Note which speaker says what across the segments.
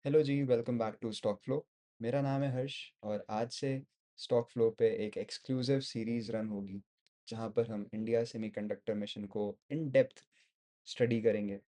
Speaker 1: Hello ji, welcome back to stock flow. मेरा नाम है हर्ष और आज से स्टॉक फ्लो पे एक एक्सक्लूसिव सीरीज़ रन होगी जहाँ पर हम इंडिया सेमीकंडक्टर मिशन को इन डेप्थ स्टडी करेंगे।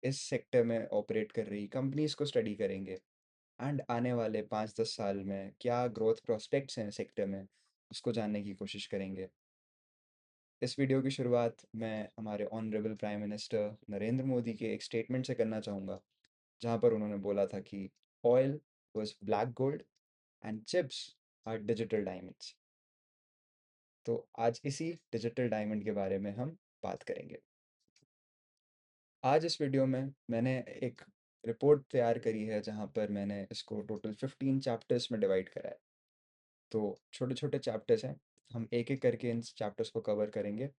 Speaker 1: इस सेक्टर में ऑपरेट कर रही कंपनीज़ को स्टडी करेंगे एंड आने वाले 5-10 साल में क्या ग्रोथ प्रोस्पेक्ट्स हैं सेक्टर में, उसको जानने की कोशिश करेंगे। इस वीडियो की शुरुआत मैं हमारे honourable prime minister Narendra Modi के एक स्टेटमेंट से करना चाहूँगा, जहाँ पर उन्होंने बोला था कि oil was black gold and chips are digital diamonds। तो आज इसी डिजिटल डायमंड के बारे में हम बात करेंगे। आज इस वीडियो में मैंने एक रिपोर्ट तैयार करी है जहाँ पर मैंने इसको टोटल 15 चैप्टर्स में डिवाइड करा है। तो छोटे छोटे चैप्टर्स हैं, हम एक एक करके इन चैप्टर्स को कवर करेंगे।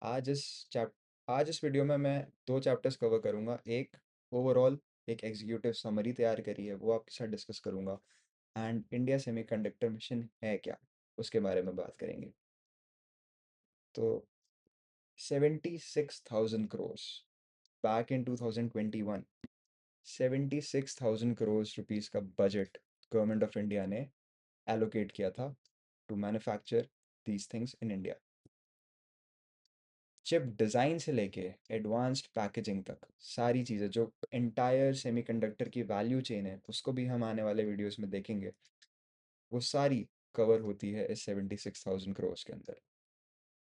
Speaker 1: आज इस चैप आज इस वीडियो में मैं दो चैप्टर्स कवर करूँगा। एक ओवरऑल एक एग्जीक्यूटिव समरी तैयार करी है, वो आपके साथ डिस्कस करूँगा। एंड इंडिया सेमीकंडक्टर मिशन है क्या, उसके बारे में बात करेंगे। तो 76,000 crore back in 2021, 76,000 crore rupees का बजट गवर्नमेंट ऑफ इंडिया ने एलोकेट किया था to manufacture these things in India. Chip design से लेके एडवांस्ड पैकेजिंग तक सारी चीज़ें, जो एंटायर सेमीकंडक्टर की वैल्यू चेन है, उसको भी हम आने वाले वीडियोस में देखेंगे। वो सारी कवर होती है इस 76,000 करोड़ के अंदर।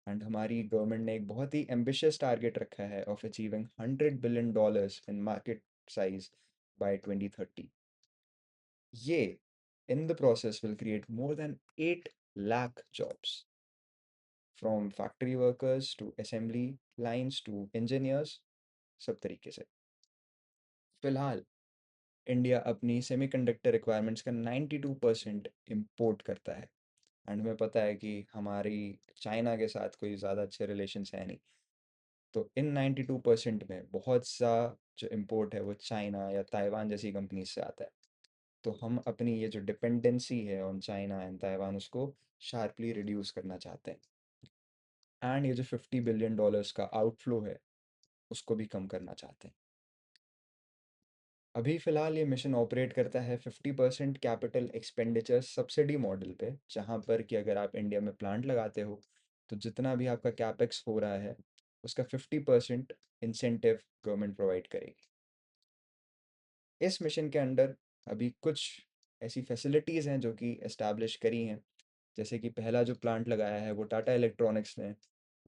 Speaker 1: एंड हमारी गवर्नमेंट ने एक बहुत ही एम्बिशियस टारगेट रखा है of achieving $100 billion in market size by 2030। ये in the process will create more than 8 lakh jobs, from factory workers to assembly lines to engineers, सब तरीके से। फिलहाल इंडिया अपनी सेमीकंडक्टर रिक्वायरमेंट्स का 92% इम्पोर्ट करता है। एंड हमें पता है कि हमारी चाइना के साथ कोई ज़्यादा अच्छे रिलेशंस है नहीं। तो इन 92% में बहुत सा जो इम्पोर्ट है वो चाइना या ताइवान जैसी कंपनी से आता है। तो हम अपनी ये जो डिपेंडेंसी है ऑन चाइना एंड ताइवान, उसको शार्पली रिड्यूस करना चाहते हैं। एंड ये जो $50 बिलियन का आउटफ्लो है, उसको भी कम करना चाहते हैं। अभी फ़िलहाल ये मिशन ऑपरेट करता है 50% कैपिटल एक्सपेंडिचर सब्सिडी मॉडल पे, जहाँ पर कि अगर आप इंडिया में प्लांट लगाते हो तो जितना भी आपका कैपेक्स हो रहा है उसका 50% इंसेंटिव गवर्नमेंट प्रोवाइड करेगी। इस मिशन के अंडर अभी कुछ ऐसी फैसिलिटीज़ हैं जो कि एस्टैब्लिश करी हैं। जैसे कि पहला जो प्लांट लगाया है वो टाटा इलेक्ट्रॉनिक्स ने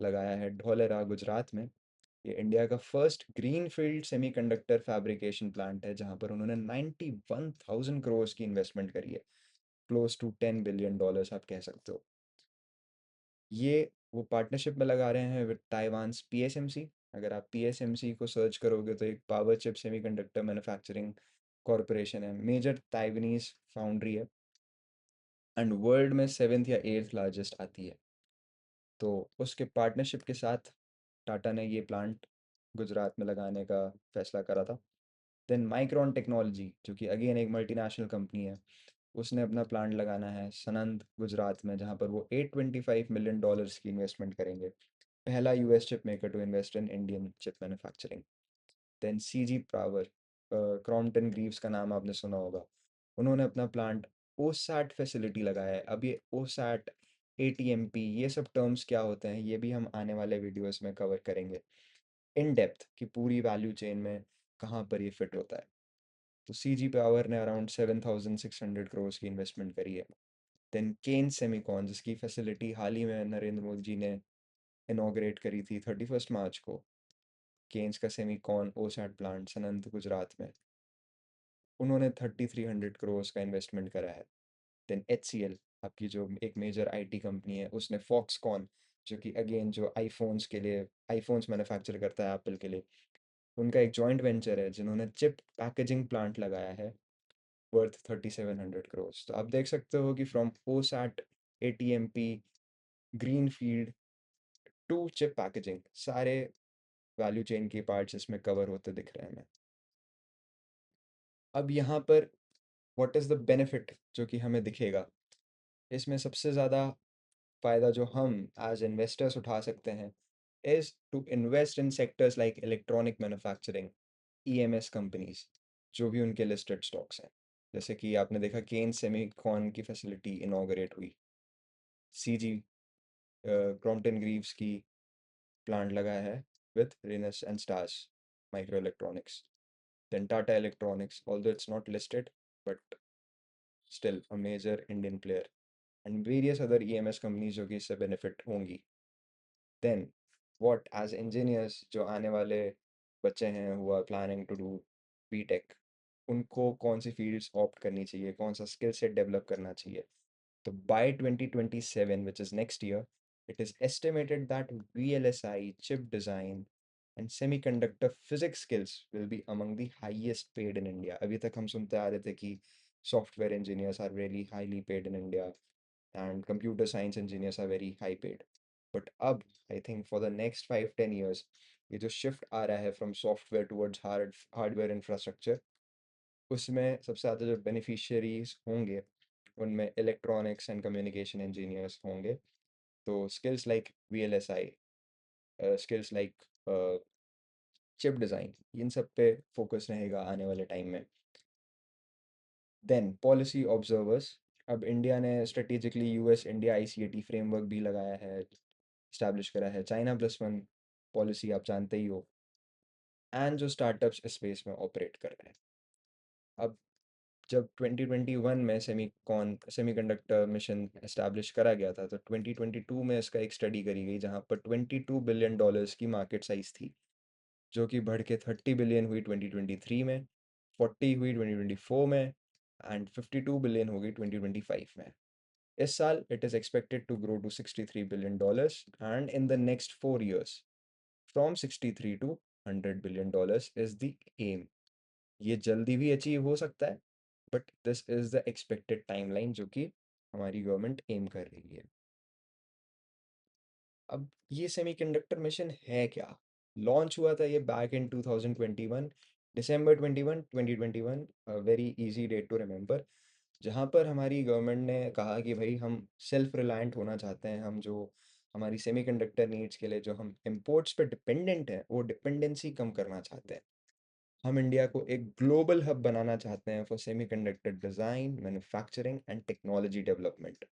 Speaker 1: लगाया है ढोलेरा, गुजरात में। ये इंडिया का first green field semiconductor fabrication plant है, जहाँ पर उन्होंने 91,000 करोड़ की इन्वेस्टमेंट करी है। क्लोज टू $10 बिलियन आप कह सकते हो। ये वो पार्टनरशिप में लगा रहे हैं विद ताइवान्स पीएसएमसी। अगर आप पीएसएमसी को सर्च करोगे तो एक power chip semiconductor manufacturing corporation है, मेजर ताइवानीज फाउंड्री है एंड वर्ल्ड में 7th या 8th लार्जेस्ट आती है। तो उसके पार्टनरशिप के साथ टाटा ने ये प्लांट गुजरात में लगाने का फैसला करा था। देन माइक्रॉन टेक्नोलॉजी, जो कि अगेन एक मल्टीनेशनल कंपनी है, उसने अपना प्लांट लगाना है सनंद, गुजरात में, जहाँ पर वो $825 मिलियन की इन्वेस्टमेंट करेंगे। पहला US chip maker to invest in Indian chip manufacturing. Then CG power, Crompton Greaves का नाम आपने सुना होगा, उन्होंने अपना प्लांट ओसैट फैसिलिटी लगाया है। अब ये ओसैट, एटीएमपी, ये सब टर्म्स क्या होते हैं ये भी हम आने वाले वीडियोस में कवर करेंगे इन डेप्थ, कि पूरी वैल्यू चेन में कहाँ पर ये फिट होता है। तो सीजी पावर ने अराउंड 7,600 करोड़ की इन्वेस्टमेंट करी है। देन केन सेमीकॉन, जिसकी फैसिलिटी हाल ही में नरेंद्र मोदी जी ने इनॉग्रेट करी थी 31 मार्च को। केन्स का सेमीकॉन ओसैट प्लांट सनंत, गुजरात में, उन्होंने 3,300 करोड़ का इन्वेस्टमेंट करा है। देन एच सी एल, आपकी जो एक मेजर आईटी कंपनी है, उसने फॉक्सकॉन, जो कि अगेन जो आईफोन्स के लिए आईफोन्स मैन्युफैक्चर करता है एप्पल के लिए, उनका एक जॉइंट वेंचर है जिन्होंने चिप पैकेजिंग प्लांट लगाया है वर्थ 3,700 करोड़। तो आप देख सकते हो कि from OSAT, ATMP, green field to chip packaging, सारे वैल्यू चेन के पार्ट्स इसमें कवर होते दिख रहे हैं हमें। अब यहाँ पर व्हाट इज़ द बेनिफिट जो कि हमें दिखेगा, इसमें सबसे ज़्यादा फ़ायदा जो हम एज इन्वेस्टर्स उठा सकते हैं is to invest in sectors like electronic manufacturing, EMS companies. जो भी उनके लिस्टेड स्टॉक्स हैं। जैसे कि आपने देखा केन सेमीकॉन की फैसिलिटी इनॉग्रेट हुई, सीजी क्रॉम्पटन ग्रीव्स की प्लांट लगा है with Renes and Stars Microelectronics. Then Tata Electronics, although it's not listed, but still a major Indian player. And various other EMS companies जो कि इससे benefit होंगी. Then what as engineers जो आने वाले बच्चे हैं who are planning to do BTech, उनको कौन सी फील्ड्स ऑप्ट करनी चाहिए, कौन सा स्किल सेट डेवलप करना चाहिए. So by 2027, which is next year, it is estimated that VLSI, chip design, and semiconductor physics skills will be among the highest paid in India. अभी तक हम सुनते आ रहे थे कि software engineers are really highly paid in India and computer science engineers are very high paid. But अब I think for the next 5-10 years ये जो shift आ रहा है from software towards hardware infrastructure, उसमें सबसे ज़्यादा जो beneficiaries होंगे उनमें इलेक्ट्रॉनिक्स एंड कम्युनिकेशन इंजीनियर्स होंगे. तो skills like VLSI, skills like chip design, इन सब पे फोकस रहेगा आने वाले टाइम में. Then policy observers. अब इंडिया ने strategically US India ICAT framework भी लगाया है, इस्टेब्लिश करा है, China+1 पॉलिसी आप जानते ही हो, एंड जो स्टार्टअप्स इस स्पेस में ऑपरेट कर रहे हैं. अब जब 2021 में सेमीकंडक्टर मिशन एस्टैब्लिश करा गया था, तो 2022 में इसका एक स्टडी करी गई जहाँ पर $22 बिलियन की मार्केट साइज थी, जो कि बढ़ के 30 बिलियन हुई 2023 में, 40 हुई 2024 में, एंड 52 बिलियन हो गई 2025 में. इस साल it is expected to grow to $63 billion, and in the next 4 years from 63 to $100 billion is the aim. ये जल्दी भी अचीव हो सकता है, but this is the expected timeline जो कि हमारी गवर्नमेंट एम कर रही है. अब ये सेमीकंडक्टर मिशन है क्या? लॉन्च हुआ था ये back in 2021, December 2021, very easy date to remember, जहाँ पर हमारी गवर्नमेंट ने कहा कि भाई हम सेल्फ रिलायंट होना चाहते हैं. हम जो हमारी सेमीकंडक्टर नीड्स के लिए जो हम इंपोर्ट्स पे डिपेंडेंट हैं, वो डिपेंडेंसी कम करना चाहते हैं. हम इंडिया को एक ग्लोबल हब बनाना चाहते हैं for semiconductor design, manufacturing and technology development.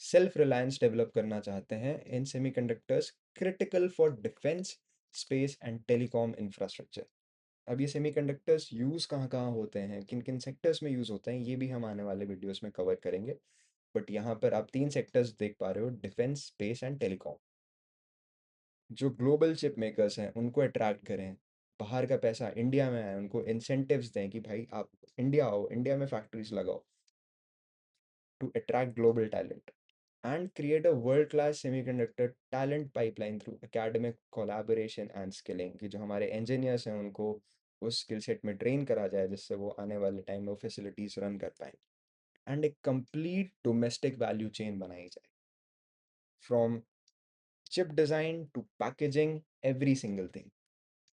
Speaker 1: Self reliance develop करना चाहते हैं in semiconductors critical for defence, space and telecom infrastructure. अब ये सेमीकंडक्टर्स यूज़ कहाँ कहाँ होते हैं, किन किन सेक्टर्स में यूज़ होते हैं, ये भी हम आने वाले वीडियोस में कवर करेंगे. बट यहाँ पर आप 3 सेक्टर्स देख पा रहे हो: डिफेंस, स्पेस एंड टेलीकॉम. जो ग्लोबल चिप मेकर्स हैं उनको अट्रैक्ट करें, बाहर का पैसा इंडिया में आए, उनको इंसेंटिव्स दें कि भाई आप इंडिया आओ, इंडिया में फैक्ट्रीज लगाओ, to attract global talent and create a world class semiconductor talent pipeline through academic collaboration and skilling. कि जो हमारे इंजीनियर्स हैं उनको उस स्किल सेट में ट्रेन करा जाए, जिससे वो आने वाले टाइम में वो फैसिलिटीज़ रन कर पाएँ, एंड एक कंप्लीट डोमेस्टिक वैल्यू चेन बनाई जाए, from chip design to packaging, every single thing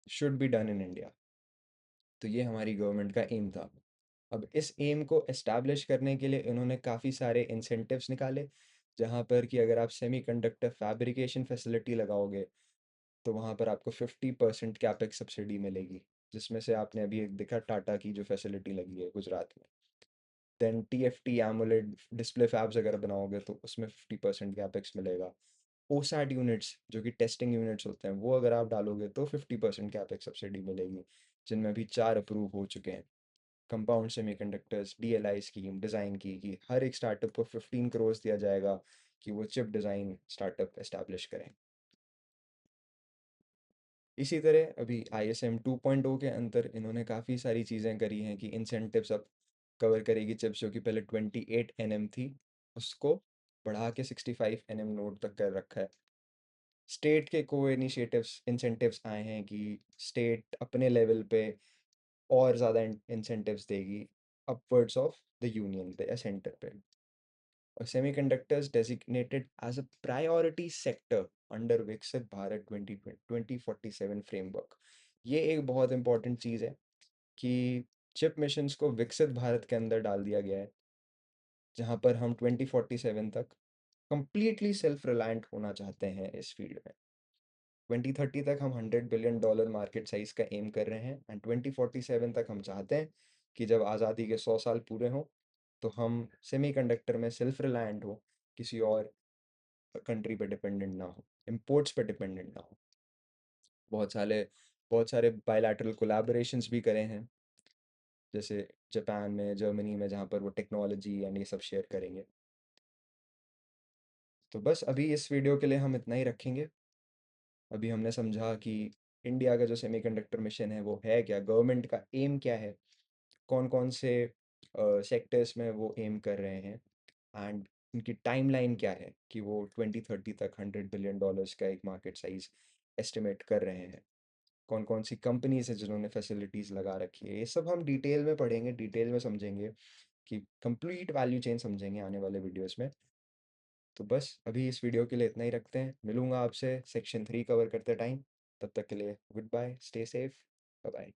Speaker 1: should be done in India. तो ये हमारी गवर्नमेंट का एम था. अब इस एम को एस्टैब्लिश करने के लिए इन्होंने काफ़ी सारे इंसेंटिव्स निकाले, जहाँ पर कि अगर आप सेमीकंडक्टर फैब्रिकेशन फैसिलिटी लगाओगे तो वहाँ पर आपको 50% कैपेक्स सब्सिडी मिलेगी, जिसमें से आपने अभी एक देखा टाटा की जो फैसिलिटी लगी है गुजरात में. Then TFT AMOLED display fabs अगर बनाओगे तो उसमें 50% कैपेक्स मिलेगा. OSAT यूनिट्स जो कि टेस्टिंग यूनिट्स होते हैं, वो अगर आप डालोगे तो 50% कैपेक्स सब्सिडी मिलेगी, जिनमें अभी 4 अप्रूव हो चुके हैं. Compound semiconductors DLI scheme design की कि हर एक स्टार्टअप को 15 करोड़ दिया जाएगा कि वो चिप डिज़ाइन स्टार्टअप एस्टैब्लिश करें. इसी तरह अभी ISM 2.0 के अंदर इन्होंने काफ़ी सारी चीज़ें करी हैं कि इंसेंटिव्स अब कवर करेगी चिप्स जो कि पहले 28 nm थी, उसको बढ़ा के 65 nm नोड तक कर रखा है. स्टेट के को इनिशिएटिव्स इंसेंटिव्स आए हैं कि स्टेट अपने लेवल पे और ज़्यादा इंसेंटिव्स देगी अपवर्ड्स ऑफ द यूनियन पे या सेंटर पे. और semiconductors designated as a priority sector under Viksit Bharat 2047 framework. ये एक बहुत इंपॉर्टेंट चीज़ है कि चिप मिशंस को विकसित भारत के अंदर डाल दिया गया है, जहाँ पर हम 2047 तक कंप्लीटली सेल्फ रिलायंट होना चाहते हैं इस फील्ड में. 2030 तक हम $100 बिलियन मार्केट साइज का एम कर रहे हैं, एंड 2047 तक हम चाहते हैं कि जब आज़ादी के 100 साल पूरे हों तो हम सेमीकंडक्टर में सेल्फ रिलायंट हो, किसी और कंट्री पे डिपेंडेंट ना हो, इम्पोर्ट्स पे डिपेंडेंट ना हो। बहुत सारे बहुत सारे बायलैटरल कोलैबोरेशंस भी करे हैं, जैसे जापान में, जर्मनी में, जहाँ पर वो टेक्नोलॉजी एंड ये सब शेयर करेंगे। तो बस अभी इस वीडियो के लिए हम इतना ही रखेंगे। अभी हमने समझा कि इंडिया का जो सेमीकंडक्टर मिशन है वो है क्या, गवर्नमेंट का एम क्या है, कौन कौन से सेक्टर्स में वो एम कर रहे हैं, एंड उनकी टाइमलाइन क्या है कि वो 2030 तक $100 बिलियन का एक मार्केट साइज एस्टिमेट कर रहे हैं, कौन कौन सी कंपनीज है जिन्होंने फैसिलिटीज़ लगा रखी है। ये सब हम डिटेल में पढ़ेंगे, डिटेल में समझेंगे, कि कंप्लीट वैल्यू चेन समझेंगे आने वाले वीडियोस में। तो बस अभी इस वीडियो के लिए इतना ही रखते हैं, मिलूंगा आपसे सेक्शन 3 कवर करते टाइम। तब तक के लिए good bye, stay safe, bye bye.